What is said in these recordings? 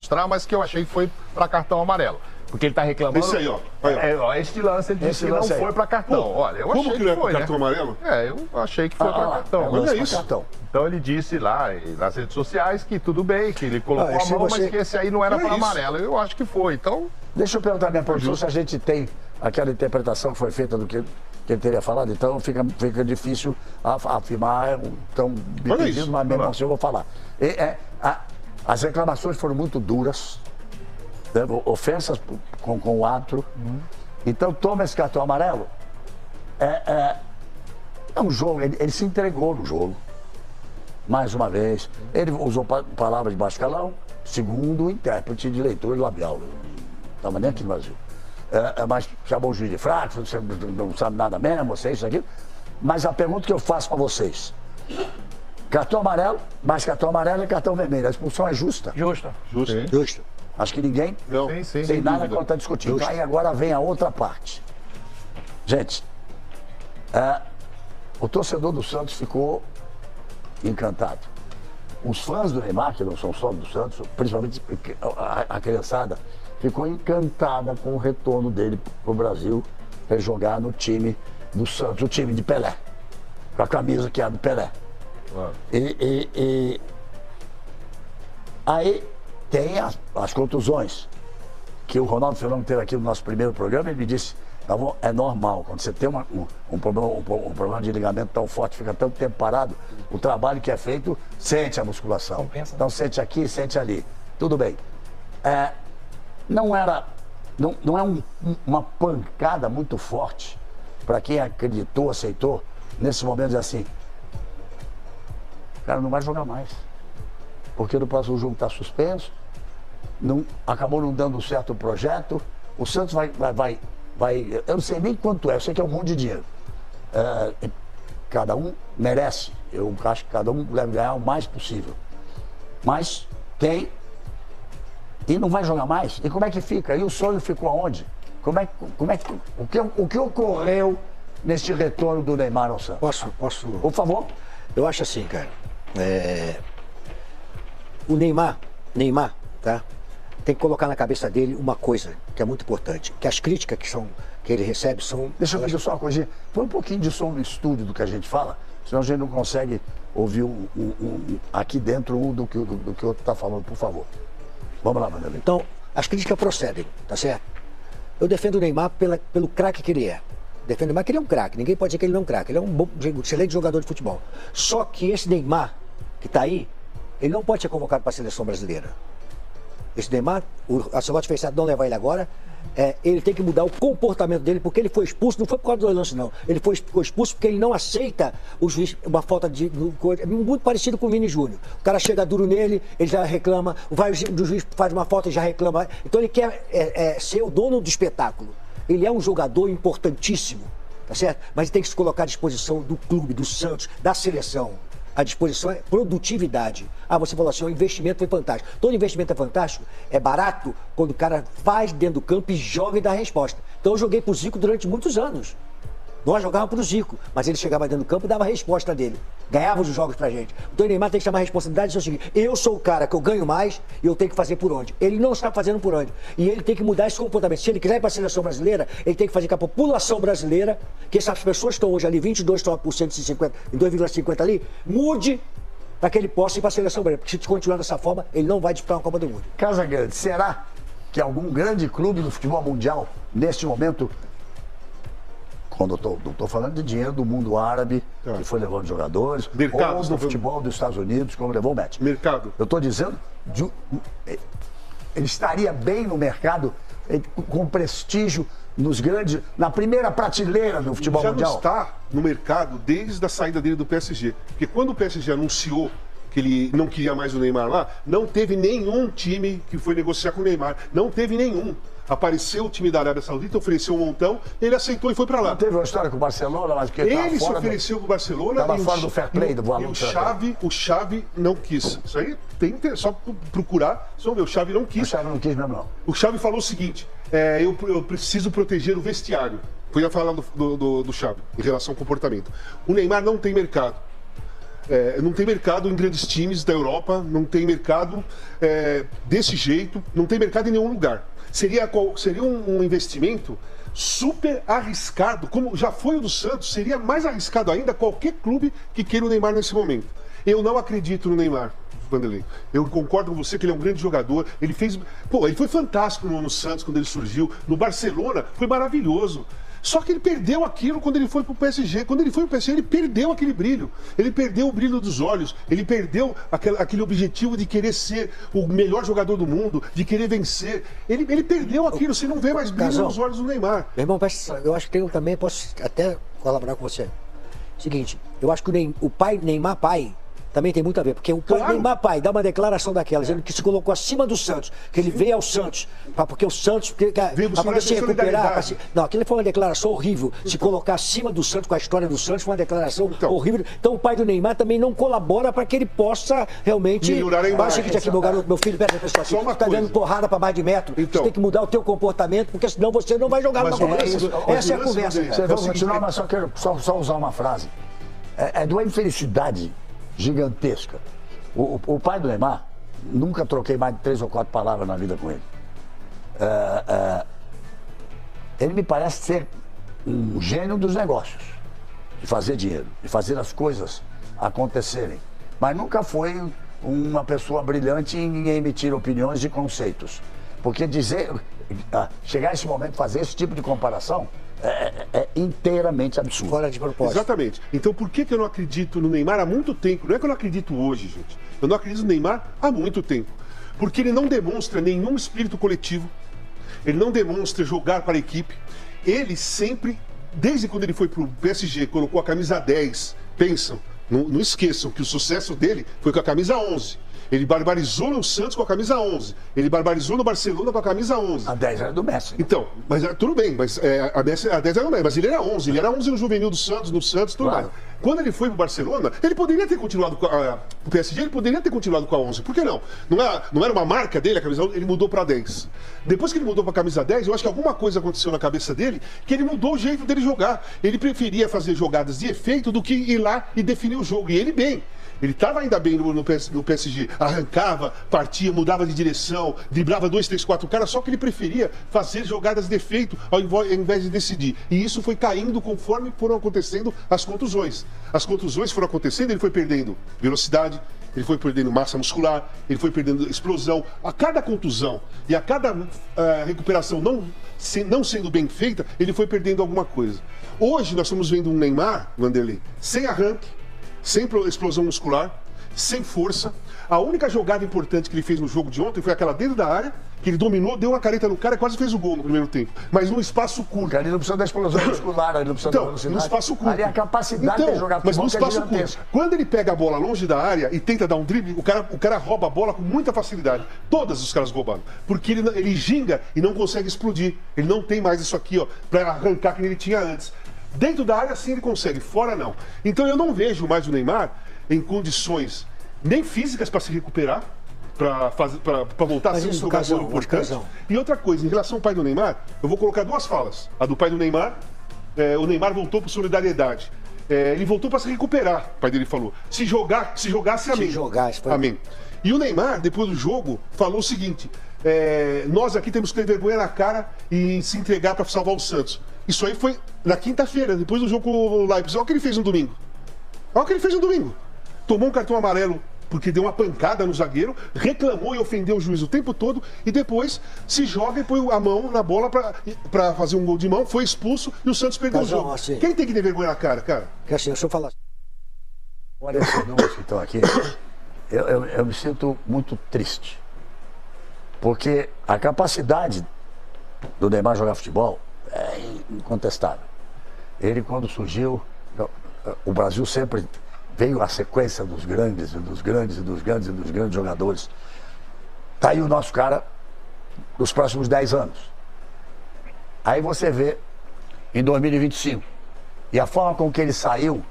mostrar, mas que eu achei que foi para cartão amarelo. Porque ele tá reclamando... Esse aí, ó. Aí, ó. Este lance, ele disse que não foi para cartão. Pô, olha, eu como achei que não é foi, para cartão amarelo? Eu achei que foi para cartão. Olha isso. Cartão. Então ele disse lá nas redes sociais que tudo bem, que ele colocou a mão, mas que esse aí não era para amarelo. Eu acho que foi, então... Deixa eu perguntar à minha produção se a gente tem aquela interpretação que foi feita do que ele teria falado, então fica difícil afirmar, então me pedindo, mas mesmo assim eu vou falar. As reclamações foram muito duras, né, ofensas com o árbitro, então toma esse cartão amarelo, é um jogo, ele se entregou no jogo, mais uma vez, ele usou palavras de baixo calão, segundo o intérprete de leitura labial, não estava nem aqui no Brasil. Mas chamou o juiz de fraco, você não sabe nada mesmo, você isso aqui. Mas a pergunta que eu faço para vocês: cartão amarelo, mais cartão amarelo e cartão vermelho. A expulsão é justa? Justa. Justa. Acho que ninguém tem nada para estar discutindo. Aí agora vem a outra parte. Gente, o torcedor do Santos ficou encantado. Os fãs do Neymar, que não são só do Santos, principalmente a criançada, ficou encantada com o retorno dele para o Brasil para jogar no time do Santos, o time de Pelé, com a camisa que é do Pelé. Aí tem as contusões, que o Ronaldo Fenômeno teve aqui no nosso primeiro programa, ele me disse, é normal, quando você tem um problema de ligamento tão forte, fica tanto tempo parado, o trabalho que é feito, sente a musculação. Compensa. Então sente aqui, sente ali. Tudo bem. Não é uma pancada muito forte para quem acreditou, aceitou, nesse momento assim, o cara não vai jogar mais, porque no próximo jogo está suspenso, acabou não dando certo o projeto, o Santos vai, eu não sei nem quanto eu sei que é um monte de dinheiro, cada um merece, eu acho que cada um deve ganhar o mais possível, mas tem. E não vai jogar mais? E como é que fica? E o sonho ficou aonde? O que ocorreu neste retorno do Neymar ao Santos? Posso? Por favor. Eu acho assim, cara. O Neymar, tá? Tem que colocar na cabeça dele uma coisa que é muito importante. Que as críticas que ele recebe são... Deixa eu pedir só uma coisinha. Põe um pouquinho de som no estúdio do que a gente fala, senão a gente não consegue ouvir aqui dentro do que o outro está falando, por favor. Vamos lá, Vanderlei. Então, as críticas procedem, tá certo? Eu defendo o Neymar pelo craque que ele é. Defendo o Neymar que ele é um craque. Ninguém pode dizer que ele não é um craque. Ele é um excelente jogador de futebol. Só que esse Neymar, que está aí, ele não pode ser convocado para a seleção brasileira. Esse Neymar, o Ancelotti fez certo não levar ele agora. Ele tem que mudar o comportamento dele, porque ele foi expulso, não foi por causa do lance, não. Ele ficou expulso porque ele não aceita o juiz, uma falta muito parecido com o Vini Júnior. O cara chega duro nele, ele já reclama, o juiz faz uma falta e já reclama. Então ele quer ser o dono do espetáculo. Ele é um jogador importantíssimo, tá certo? Mas ele tem que se colocar à disposição do clube, do Santos, da seleção. A disposição é produtividade. Você falou assim, o investimento foi fantástico. Todo investimento é fantástico, é barato quando o cara faz dentro do campo e joga e dá a resposta. Então eu joguei pro Zico durante muitos anos. Nós jogávamos pro Zico, mas ele chegava dentro do campo e dava a resposta dele. Ganhava os jogos pra gente. Então o Neymar tem que chamar a responsabilidade e dizer o seguinte, eu sou o cara que eu ganho mais e eu tenho que fazer por onde. Ele não está fazendo por onde. E ele tem que mudar esse comportamento. Se ele quiser ir para a seleção brasileira, ele tem que fazer com a população brasileira, que essas pessoas estão hoje ali, 22% e 2,50 ali, mude para que ele possa ir para a seleção brasileira. Porque se continuar dessa forma, ele não vai disputar uma Copa do Mundo. Casagrande, será que algum grande clube do futebol mundial, neste momento, quando não estou falando de dinheiro do mundo árabe, que foi levando jogadores, ou do futebol dos Estados Unidos, como levou o Messi. Mercado. Eu estou dizendo, ele estaria bem no mercado, com prestígio na primeira prateleira do futebol mundial. Já não está no mercado desde a saída dele do PSG. Porque quando o PSG anunciou que ele não queria mais o Neymar lá, não teve nenhum time que foi negociar com o Neymar. Não teve nenhum. Apareceu o time da Arábia Saudita, ofereceu um montão, ele aceitou e foi pra lá. Não teve uma história com o Barcelona, mas que ele se ofereceu pro Barcelona. Estava fora do fair play do valor. E o Xavi não quis. Isso aí tem que só procurar. Só ver, o Xavi não quis. O Xavi não quis mesmo, não. O Xavi falou o seguinte: eu preciso proteger o vestiário. Foi a fala do Xavi em relação ao comportamento. O Neymar não tem mercado. Não tem mercado em grandes times da Europa, não tem mercado desse jeito, não tem mercado em nenhum lugar. Seria um investimento super arriscado, como já foi o do Santos, seria mais arriscado ainda qualquer clube que queira o Neymar nesse momento. Eu não acredito no Neymar, Vanderlei. Eu concordo com você que ele é um grande jogador. Ele foi fantástico no Santos quando ele surgiu. No Barcelona foi maravilhoso. Só que ele perdeu aquilo quando ele foi pro PSG. Quando ele foi pro PSG, ele perdeu aquele brilho. Ele perdeu o brilho dos olhos. Ele perdeu aquele objetivo de querer ser o melhor jogador do mundo, de querer vencer. Ele perdeu aquilo. Você não vê mais brilho nos olhos do Neymar. Meu irmão, eu acho que eu também posso até colaborar com você. Seguinte, eu acho que o pai, Neymar pai, também tem muito a ver, porque o Neymar pai dá uma declaração daquela, dizendo que se colocou acima do Santos, que ele veio ao Santos, porque o Santos, para poder se recuperar. Não, aquilo foi uma declaração horrível. Se colocar acima do Santos, com a história do Santos, foi uma declaração horrível. Então o pai do Neymar também não colabora para que ele possa realmente melhorar a imagem. Meu filho, pera, pessoal, aqui, você está dando porrada para mais de metro. Então, você tem que mudar o teu comportamento, porque senão você não vai jogar numa conversa. Essa é a conversa. Vocês vão continuar, mas só quero só usar uma frase. É de uma infelicidade gigantesca. O pai do Neymar, nunca troquei mais de 3 ou 4 palavras na vida com ele. Ele me parece ser um gênio dos negócios, de fazer dinheiro, de fazer as coisas acontecerem. Mas nunca foi uma pessoa brilhante em emitir opiniões e conceitos. Porque chegar a esse momento, fazer esse tipo de comparação, é inteiramente absurdo. Fora de propósito. Exatamente. Então por que eu não acredito no Neymar há muito tempo? Não é que eu não acredito hoje, gente. Eu não acredito no Neymar há muito tempo. Porque ele não demonstra nenhum espírito coletivo. Ele não demonstra jogar para a equipe. Ele sempre, desde quando ele foi para o PSG, colocou a camisa 10. Pensam, não esqueçam que o sucesso dele foi com a camisa 11. Ele barbarizou no Santos com a camisa 11. Ele barbarizou no Barcelona com a camisa 11. A 10 era do Messi. Então, mas tudo bem, mas a 10 era do Messi, mas ele era 11. Ele era 11 no juvenil do Santos, no Santos, tudo mais. Quando ele foi pro Barcelona, ele poderia ter continuado com o PSG, ele poderia ter continuado com a 11. Por que não? Não era uma marca dele, a camisa 11, ele mudou para 10. Depois que ele mudou para a camisa 10, eu acho que alguma coisa aconteceu na cabeça dele, que ele mudou o jeito dele jogar. Ele preferia fazer jogadas de efeito do que ir lá e definir o jogo. E ele bem. Ele estava ainda bem no PSG, arrancava, partia, mudava de direção, driblava 2, 3, 4 caras, só que ele preferia fazer jogadas de efeito ao invés de decidir. E isso foi caindo conforme foram acontecendo as contusões. As contusões foram acontecendo, ele foi perdendo velocidade, ele foi perdendo massa muscular, ele foi perdendo explosão. A cada contusão e a cada recuperação não sendo bem feita, ele foi perdendo alguma coisa. Hoje nós estamos vendo um Neymar, Vanderlei, sem arranque, sem explosão muscular, sem força. A única jogada importante que ele fez no jogo de ontem foi aquela dentro da área, que ele dominou, deu uma careta no cara e quase fez o gol no primeiro tempo. Mas num espaço curto. Ele não precisa da explosão muscular, ele não precisa da velocidade. No espaço curto. Ali é a capacidade de jogar futebol, mas no espaço curto. Quando ele pega a bola longe da área e tenta dar um drible, o cara rouba a bola com muita facilidade. Todos os caras roubaram. Porque ele ginga e não consegue explodir. Ele não tem mais isso aqui, ó, pra arrancar que ele tinha antes. Dentro da área, sim, ele consegue. Fora, não. Então, eu não vejo mais o Neymar em condições nem físicas para se recuperar, para voltar a ser um jogador importante. E outra coisa, em relação ao pai do Neymar, eu vou colocar 2 falas. A do pai do Neymar, o Neymar voltou por solidariedade. Ele voltou para se recuperar, o pai dele falou. Se jogasse, amém. Amém. E o Neymar, depois do jogo, falou o seguinte: nós aqui temos que ter vergonha na cara e se entregar para salvar o Santos. Isso aí foi na quinta-feira, depois do jogo com o Leipzig. Olha o que ele fez no domingo. Olha o que ele fez no domingo. Tomou um cartão amarelo porque deu uma pancada no zagueiro, reclamou e ofendeu o juiz o tempo todo, e depois se joga e põe a mão na bola para fazer um gol de mão, foi expulso e o Santos perdeu o jogo. Assim, quem tem que ter vergonha na cara, cara? Que assim, deixa eu falar. Olha esses números que estão aqui. Eu me sinto muito triste. Porque a capacidade do Neymar jogar futebol é incontestável. Ele, quando surgiu, o Brasil sempre veio a sequência dos grandes jogadores. Tá aí o nosso cara dos próximos 10 anos. Aí você vê em 2025. E a forma com que ele saiu,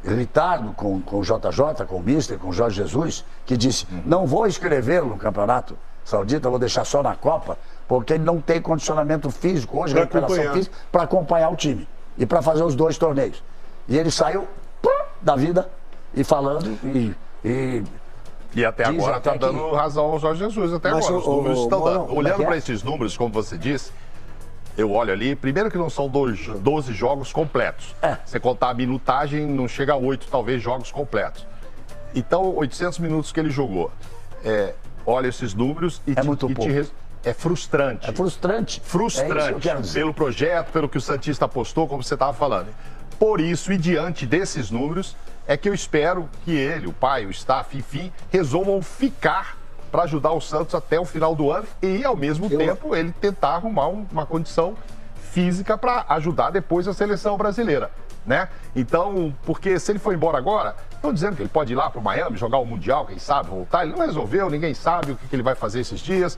irritado com o JJ, com o Mister, com o Jorge Jesus, que disse: não vou inscrevê-lo no Campeonato Saudita, vou deixar só na Copa, porque ele não tem condicionamento físico, hoje recuperação física, para acompanhar o time e para fazer os 2 torneios. E ele saiu da vida e falando E até Diz agora até está dando razão ao Jorge Jesus, até Mas agora. Os números estão dando. como é Olhando que é? para esses números, como você disse, eu olho ali, primeiro que não são 12 jogos completos. Você contar a minutagem, não chega a 8, talvez, jogos completos. Então, 800 minutos que ele jogou. Olha esses números e muito pouco. É frustrante. É frustrante. Frustrante, É isso que eu quero dizer. pelo projeto, pelo que o Santista apostou, como você estava falando. Por isso, e diante desses números, é que eu espero que ele, o pai, o staff, enfim, resolvam ficar para ajudar o Santos até o final do ano e, ao mesmo tempo, ele tentar arrumar uma condição física para ajudar depois a seleção brasileira, né? Então, porque se ele for embora agora, estão dizendo que ele pode ir lá para o Miami, jogar o Mundial, quem sabe, voltar. Ele não resolveu, ninguém sabe o que ele vai fazer esses dias,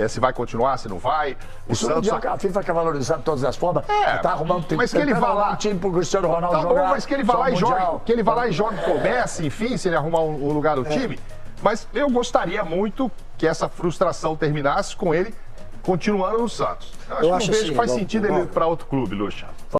se vai continuar, se não vai. O Santos... A FIFA quer valorizar de todas as formas. Tá arrumando mas que ele vá lá um time pro Cristiano Ronaldo jogar. Mas que ele vá lá e jogue, que ele vá lá e jogue, comece, enfim, se ele arrumar um lugar no time. Mas eu gostaria muito que essa frustração terminasse com ele continuando no Santos. Eu acho que não vejo que faz sentido ele ir para outro clube, Lucha.